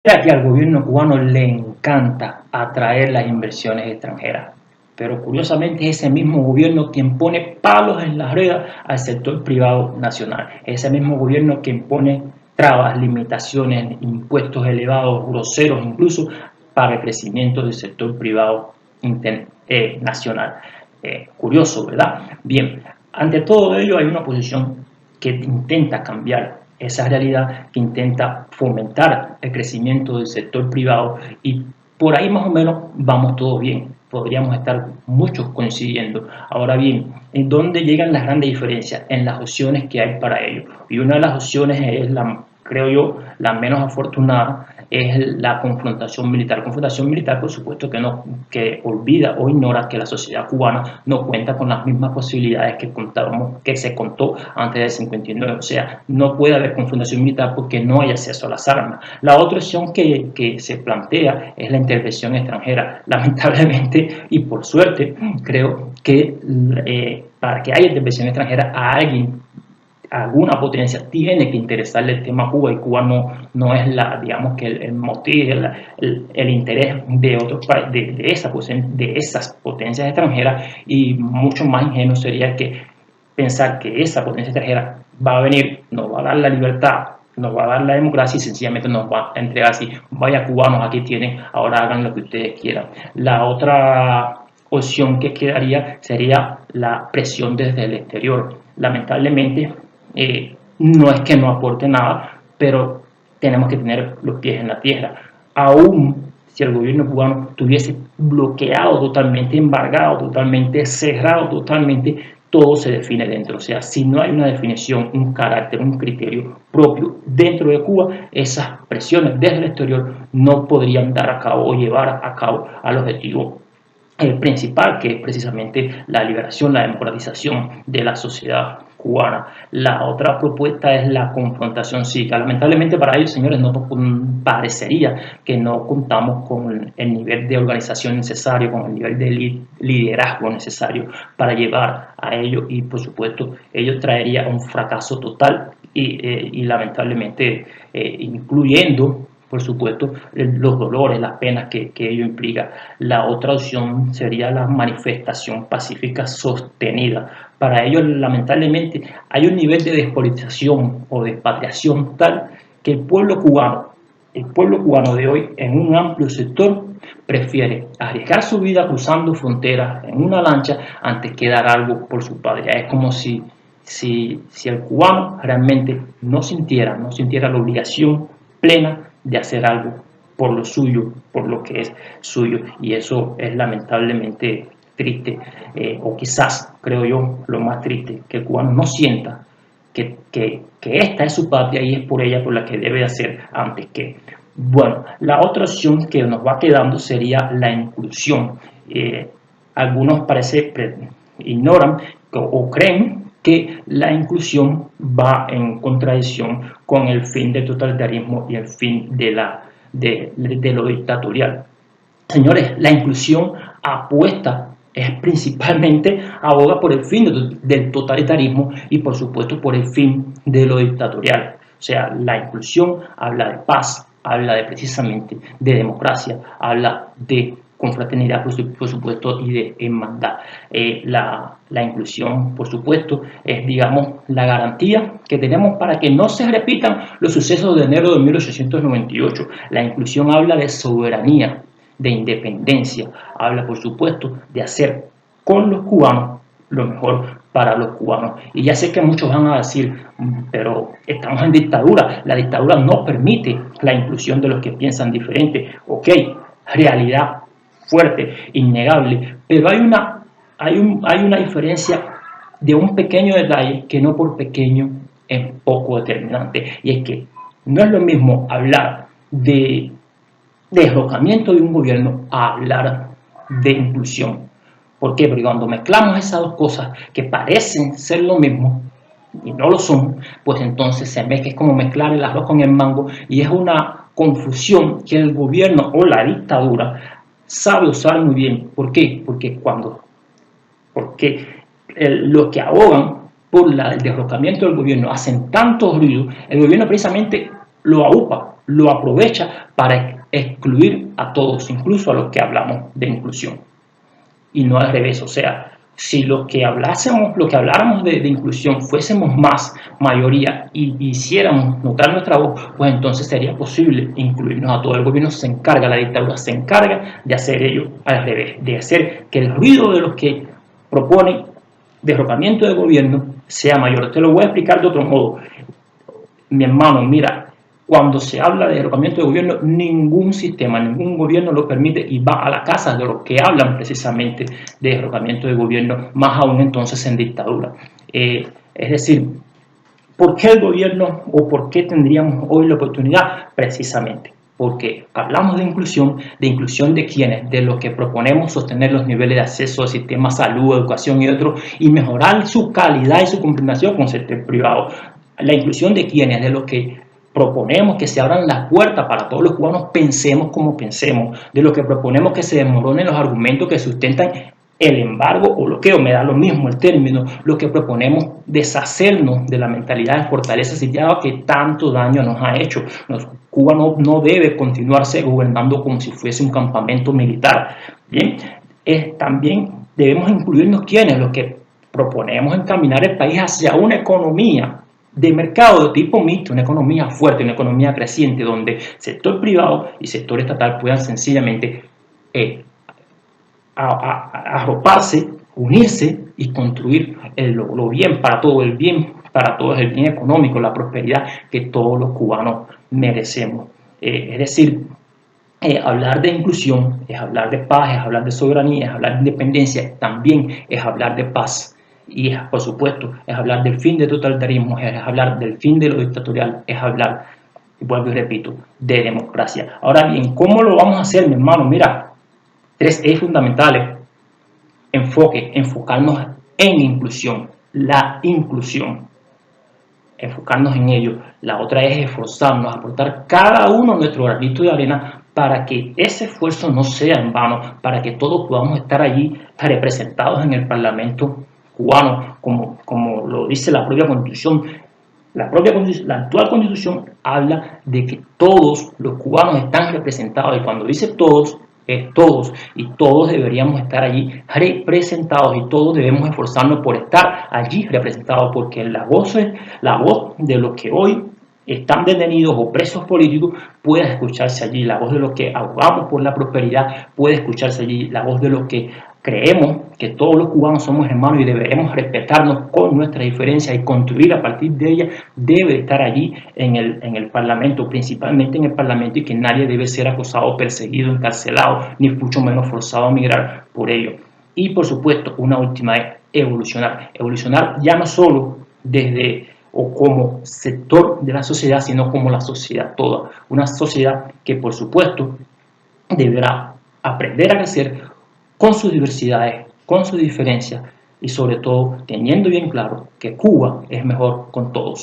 Ya que al gobierno cubano le encanta atraer las inversiones extranjeras, pero curiosamente es ese mismo gobierno quien pone palos en las ruedas al sector privado nacional, es ese mismo gobierno quien pone trabas, limitaciones, impuestos elevados, groseros incluso, para el crecimiento del sector privado nacional. Curioso, ¿verdad? Bien, ante todo ello hay una posición que intenta cambiar esa realidad, que intenta fomentar el crecimiento del sector privado, y por ahí más o menos vamos todo bien, podríamos estar muchos coincidiendo. Ahora bien, ¿en dónde llegan las grandes diferencias? En las opciones que hay para ello. Y una de las opciones es la, creo yo, la menos afortunada, es la confrontación militar. Confrontación militar, por supuesto, que, no, que olvida o ignora que la sociedad cubana no cuenta con las mismas posibilidades que se contó antes del 59. O sea, no puede haber confrontación militar porque no hay acceso a las armas. La otra opción que se plantea es la intervención extranjera. Lamentablemente, y por suerte, creo que para que haya intervención extranjera, a alguien, alguna potencia tiene que interesarle el tema a Cuba, y Cuba no es la, digamos, que el motivo, el interés de otros países, de esas potencias extranjeras. Y mucho más ingenuo sería que pensar que esa potencia extranjera va a venir, nos va a dar la libertad, nos va a dar la democracia y sencillamente nos va a entregar así: vaya cubanos, aquí tienen, ahora hagan lo que ustedes quieran. La otra opción que quedaría sería la presión desde el exterior. Lamentablemente, no es que no aporte nada, pero tenemos que tener los pies en la tierra. Aún si el gobierno cubano tuviese bloqueado totalmente, embargado totalmente, cerrado totalmente, todo se define dentro. O sea, si no hay una definición, un carácter, un criterio propio dentro de Cuba, esas presiones desde el exterior no podrían dar a cabo o llevar a cabo al objetivo principal, que es precisamente la liberación, la democratización de la sociedad cubana. La otra propuesta es la confrontación cívica. Lamentablemente para ellos, señores, no parecería que no contamos con el nivel de organización necesario, con el nivel de liderazgo necesario para llevar a ello, y por supuesto ello traería un fracaso total y lamentablemente incluyendo por supuesto, los dolores, las penas que ello implica. La otra opción sería la manifestación pacífica sostenida. Para ello, lamentablemente, hay un nivel de despolitización o de expatriación tal que el pueblo cubano de hoy, en un amplio sector, prefiere arriesgar su vida cruzando fronteras en una lancha antes que dar algo por su patria. Es como si el cubano realmente no sintiera la obligación plena de hacer algo por lo suyo, por lo que es suyo, y eso es lamentablemente triste, o quizás, creo yo, lo más triste, que el cubano no sienta que esta es su patria y es por ella por la que debe hacer antes que. Bueno, la otra opción que nos va quedando sería la inclusión. Algunos parece ignoran o creen que la inclusión va en contradicción con el fin del totalitarismo y el fin de lo dictatorial. Señores, la inclusión apuesta es principalmente aboga por el fin del totalitarismo y por supuesto por el fin de lo dictatorial. O sea, la inclusión habla de paz, habla de precisamente de democracia, habla de confraternidad, por supuesto, y de hermandad. La inclusión, por supuesto, es, digamos, la garantía que tenemos para que no se repitan los sucesos de enero de 1898. La inclusión habla de soberanía, de independencia, habla, por supuesto, de hacer con los cubanos lo mejor para los cubanos. Y ya sé que muchos van a decir, pero estamos en dictadura, la dictadura no permite la inclusión de los que piensan diferente. Ok, realidad fuerte, innegable, pero hay una diferencia de un pequeño detalle que no por pequeño es poco determinante, y es que no es lo mismo hablar de derrocamiento de un gobierno a hablar de inclusión. ¿Por qué? Porque cuando mezclamos esas dos cosas que parecen ser lo mismo y no lo son, pues entonces se mezcla, es como mezclar el arroz con el mango, y es una confusión que el gobierno o la dictadura sabe usar muy bien. ¿Por qué? Porque los que abogan por el derrocamiento del gobierno hacen tanto ruido, el gobierno precisamente lo aupa, lo aprovecha para excluir a todos, incluso a los que hablamos de inclusión. Y no al revés, o sea, si lo que habláramos de inclusión fuésemos más mayoría y hiciéramos notar nuestra voz, pues entonces sería posible incluirnos a todo. El gobierno se encarga, la dictadura se encarga de hacer ello al revés, de hacer que el ruido de los que proponen derrocamiento de gobierno sea mayor. Te lo voy a explicar de otro modo. Mi hermano, mira, cuando se habla de derrocamiento de gobierno, ningún sistema, ningún gobierno lo permite y va a la casa de los que hablan precisamente de derrocamiento de gobierno, más aún entonces en dictadura. Es decir, ¿por qué el gobierno o por qué tendríamos hoy la oportunidad? Precisamente porque hablamos de inclusión de quienes, de los que proponemos sostener los niveles de acceso al sistema salud, educación y otros, y mejorar su calidad y su combinación con el sector privado. La inclusión de quienes, de los que proponemos que se abran las puertas para todos los cubanos, pensemos como pensemos, de lo que proponemos que se desmoronen los argumentos que sustentan el embargo o bloqueo, me da lo mismo el término, lo que proponemos deshacernos de la mentalidad de fortaleza sitiada que tanto daño nos ha hecho. Cuba no debe continuarse gobernando como si fuese un campamento militar. Bien, también debemos incluirnos quienes, los que proponemos encaminar el país hacia una economía de mercado de tipo mixto, una economía fuerte, una economía creciente, donde sector privado y sector estatal puedan sencillamente arroparse, unirse y construir lo bien para todo, el bien para todos, el bien económico, la prosperidad que todos los cubanos merecemos. Es decir, hablar de inclusión es hablar de paz, es hablar de soberanía, es hablar de independencia, también es hablar de paz. Y por supuesto, es hablar del fin del totalitarismo, es hablar del fin de lo dictatorial, es hablar, y vuelvo y repito, de democracia. Ahora bien, ¿cómo lo vamos a hacer, mi hermano? Mira, 3 ejes fundamentales. Enfocarnos en inclusión, la inclusión, enfocarnos en ello. La otra es esforzarnos, aportar cada uno nuestro granito de arena para que ese esfuerzo no sea en vano, para que todos podamos estar allí representados en el Parlamento cubano, como lo dice la propia Constitución. La actual Constitución habla de que todos los cubanos están representados, y cuando dice todos, es todos, y todos deberíamos estar allí representados, y todos debemos esforzarnos por estar allí representados, porque la voz de los que hoy están detenidos o presos políticos puede escucharse allí, la voz de los que abogamos por la prosperidad puede escucharse allí, la voz de los que creemos que todos los cubanos somos hermanos y deberemos respetarnos con nuestras diferencias y construir a partir de ellas, debe estar allí en el Parlamento, principalmente en el Parlamento, y que nadie debe ser acosado, perseguido, encarcelado, ni mucho menos forzado a migrar por ello. Y por supuesto, una última es evolucionar. Evolucionar ya no solo desde o como sector de la sociedad, sino como la sociedad toda. Una sociedad que por supuesto deberá aprender a crecer con sus diversidades, con sus diferencias y sobre todo teniendo bien claro que Cuba es mejor con todos.